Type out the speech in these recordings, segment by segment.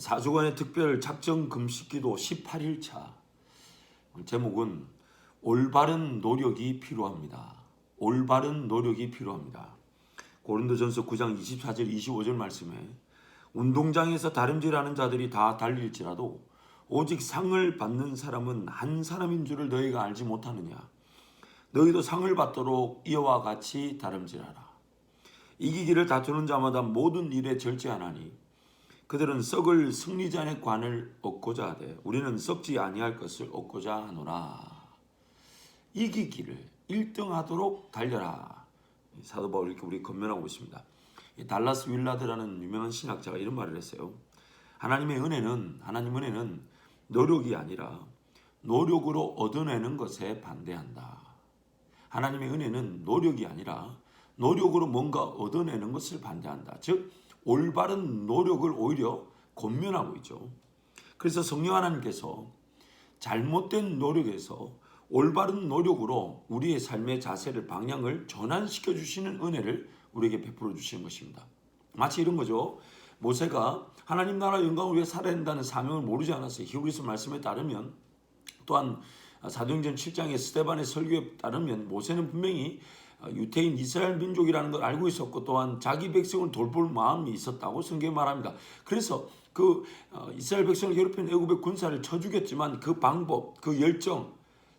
4주간의 특별 작정 금식기도 18일차. 제목은 올바른 노력이 필요합니다. 올바른 노력이 필요합니다. 고린도전서 9장 24절 25절 말씀에 운동장에서 다름질하는 자들이 다 달릴지라도 오직 상을 받는 사람은 한 사람인 줄을 너희가 알지 못하느냐. 너희도 상을 받도록 이와 같이 다름질하라. 이기기를 다투는 자마다 모든 일에 절제하나니 그들은 썩을 승리자의 관을 얻고자 하되 우리는 썩지 아니할 것을 얻고자 하노라. 이기기를 1등하도록 달려라. 사도 바울이 이렇게 우리 건면하고 있습니다. 달라스 윌라드라는 유명한 신학자가 이런 말을 했어요. 하나님의 은혜는 노력이 아니라 노력으로 얻어내는 것에 반대한다. 하나님의 은혜는 노력이 아니라 노력으로 뭔가 얻어내는 것을 반대한다. 즉 올바른 노력을 오히려 권면하고 있죠. 그래서 성령 하나님께서 잘못된 노력에서 올바른 노력으로 우리의 삶의 자세를 방향을 전환시켜 주시는 은혜를 우리에게 베풀어 주시는 것입니다. 마치 이런 거죠. 모세가 하나님 나라 영광을 위해 살아야 한다는 사명을 모르지 않았어요. 히브리서 말씀에 따르면, 또한 사도행전 7장의 스데반의 설교에 따르면 모세는 분명히 유태인 이스라엘 민족이라는 걸 알고 있었고 또한 자기 백성을 돌볼 마음이 있었다고 성경에 말합니다. 그래서 그 이스라엘 백성을 괴롭힌 애굽의 군사를 쳐 죽였지만 그 방법, 그 열정,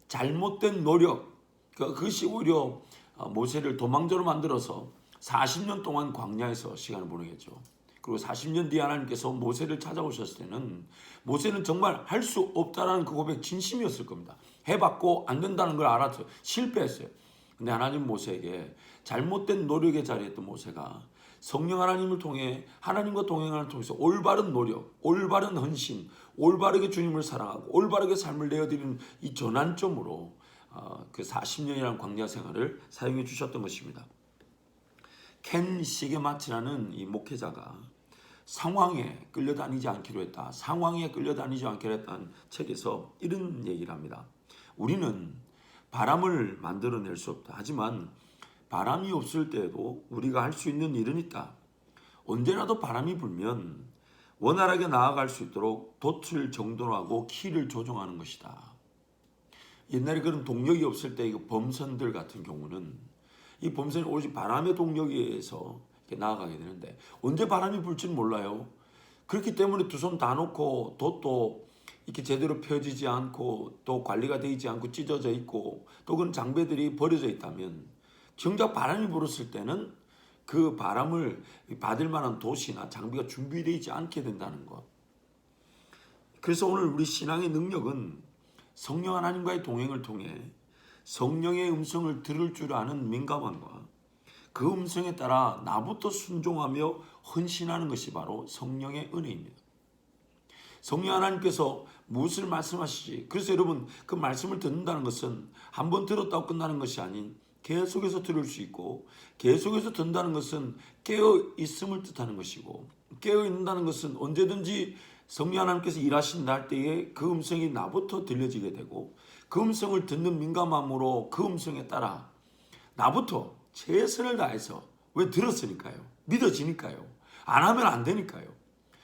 잘못된 노력, 그것이 오히려 모세를 도망자로 만들어서 40년 동안 광야에서 시간을 보내겠죠. 그리고 40년 뒤에 하나님께서 모세를 찾아오셨을 때는 모세는 정말 할 수 없다라는 그 고백 진심이었을 겁니다. 해봤고 안 된다는 걸 알았어요. 실패했어요. 근데 하나님 모세에게 잘못된 노력에 자리했던 모세가 성령 하나님을 통해 하나님과 동행하는 통해서 올바른 노력, 올바른 헌신, 올바르게 주님을 사랑하고 올바르게 삶을 내어드리는 이 전환점으로 그 40년이라는 광야 생활을 사용해 주셨던 것입니다. 켄 시게마치라는 이 목회자가 상황에 끌려다니지 않기로 했다. 상황에 끌려다니지 않기로 했다는 책에서 이런 얘기를 합니다. 우리는 바람을 만들어낼 수 없다. 하지만 바람이 없을 때에도 우리가 할 수 있는 일은 있다. 언제라도 바람이 불면 원활하게 나아갈 수 있도록 돛을 정돈하고 키를 조정하는 것이다. 옛날에 그런 동력이 없을 때 범선들 같은 경우는 이 범선이 오직 바람의 동력에 의해서 이렇게 나아가게 되는데 언제 바람이 불지는 몰라요. 그렇기 때문에 두 손 다 놓고 돛도 이렇게 제대로 펴지지 않고 또 관리가 되지 않고 찢어져 있고 또 그런 장비들이 버려져 있다면 정작 바람이 불었을 때는 그 바람을 받을 만한 돛이나 장비가 준비되어 있지 않게 된다는 것. 그래서 오늘 우리 신앙의 능력은 성령 하나님과의 동행을 통해 성령의 음성을 들을 줄 아는 민감함과 그 음성에 따라 나부터 순종하며 헌신하는 것이 바로 성령의 은혜입니다. 성령 하나님께서 무엇을 말씀하시지? 그래서 여러분 그 말씀을 듣는다는 것은 한 번 들었다고 끝나는 것이 아닌 계속해서 들을 수 있고 계속해서 듣는다는 것은 깨어 있음을 뜻하는 것이고 깨어 있는다는 것은 언제든지 성령 하나님께서 일하신다 할 때에 그 음성이 나부터 들려지게 되고 그 음성을 듣는 민감함으로 그 음성에 따라 나부터 최선을 다해서 왜 들었으니까요. 믿어지니까요. 안 하면 안 되니까요.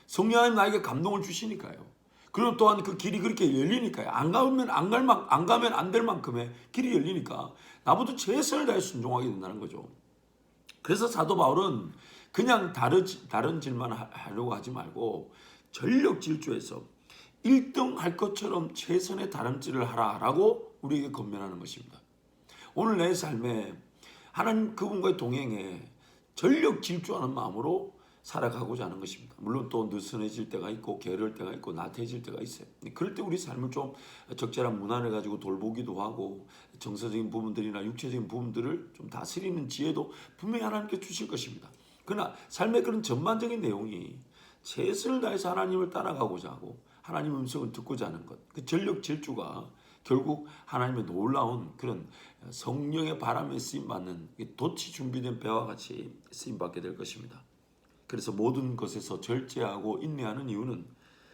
성령 하나님 나에게 감동을 주시니까요. 그리고 또한 그 길이 그렇게 열리니까요. 안 가면 안 될 만큼의 길이 열리니까 나부터 최선을 다해 순종하게 된다는 거죠. 그래서 사도 바울은 그냥 다른 질만 하려고 하지 말고 전력 질주해서 1등 할 것처럼 최선의 다름질을 하라라고 우리에게 권면하는 것입니다. 오늘 내 삶에 하나님 그분과의 동행에 전력 질주하는 마음으로 살아가고자 하는 것입니다. 물론 또 느슨해질 때가 있고 게으를 때가 있고 나태해질 때가 있어요. 그럴 때 우리 삶을 좀 적절한 문안을 가지고 돌보기도 하고 정서적인 부분들이나 육체적인 부분들을 좀 다스리는 지혜도 분명히 하나님께 주실 것입니다. 그러나 삶의 그런 전반적인 내용이 최선을 다해서 하나님을 따라가고자 하고 하나님 음성을 듣고자 하는 것, 그 전력 질주가 결국 하나님의 놀라운 그런 성령의 바람에 쓰임받는 돛이 준비된 배와 같이 쓰임받게 될 것입니다. 그래서 모든 것에서 절제하고 인내하는 이유는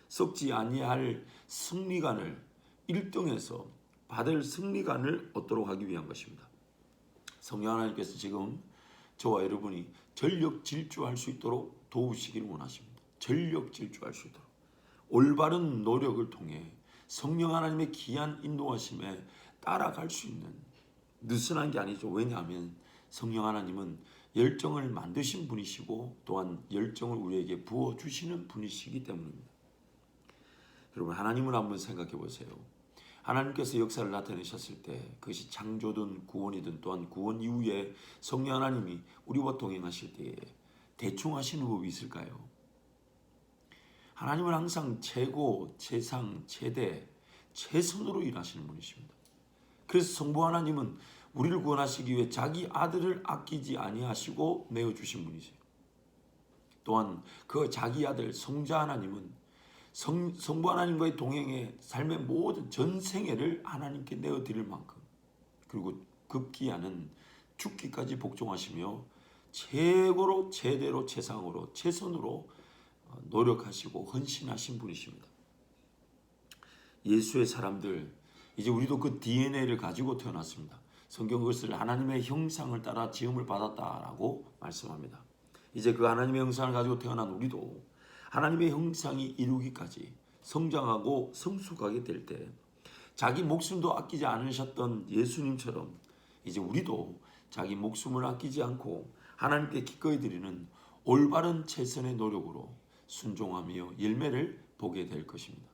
썩지 아니할 승리관을 1등에서 받을 승리관을 얻도록 하기 위한 것입니다. 성령 하나님께서 지금 저와 여러분이 전력 질주할 수 있도록 도우시기를 원하십니다. 전력 질주할 수 있도록. 올바른 노력을 통해 성령 하나님의 귀한 인도하심에 따라갈 수 있는, 느슨한 게 아니죠. 왜냐하면 성령 하나님은 열정을 만드신 분이시고 또한 열정을 우리에게 부어주시는 분이시기 때문입니다. 여러분, 하나님을 한번 생각해 보세요. 하나님께서 역사를 나타내셨을 때 그것이 창조든 구원이든 또한 구원 이후에 성령 하나님이 우리와 동행하실 때에 대충 하시는 법이 있을까요? 하나님은 항상 최고, 최상, 최대, 최선으로 일하시는 분이십니다. 그래서 성부 하나님은 우리를 구원하시기 위해 자기 아들을 아끼지 아니하시고 내어주신 분이세요. 또한 그 자기 아들 성자 하나님은 성부 하나님과의 동행의 삶의 모든 전생애를 하나님께 내어드릴 만큼, 그리고 급기야는 죽기까지 복종하시며 최고로 제대로 최상으로 최선으로 노력하시고 헌신하신 분이십니다. 예수의 사람들, 이제 우리도 그 DNA를 가지고 태어났습니다. 성경 그것을 하나님의 형상을 따라 지음을 받았다라고 말씀합니다. 이제 그 하나님의 형상을 가지고 태어난 우리도 하나님의 형상이 이루기까지 성장하고 성숙하게 될 때 자기 목숨도 아끼지 않으셨던 예수님처럼 이제 우리도 자기 목숨을 아끼지 않고 하나님께 기꺼이 드리는 올바른 최선의 노력으로 순종하며 열매를 보게 될 것입니다.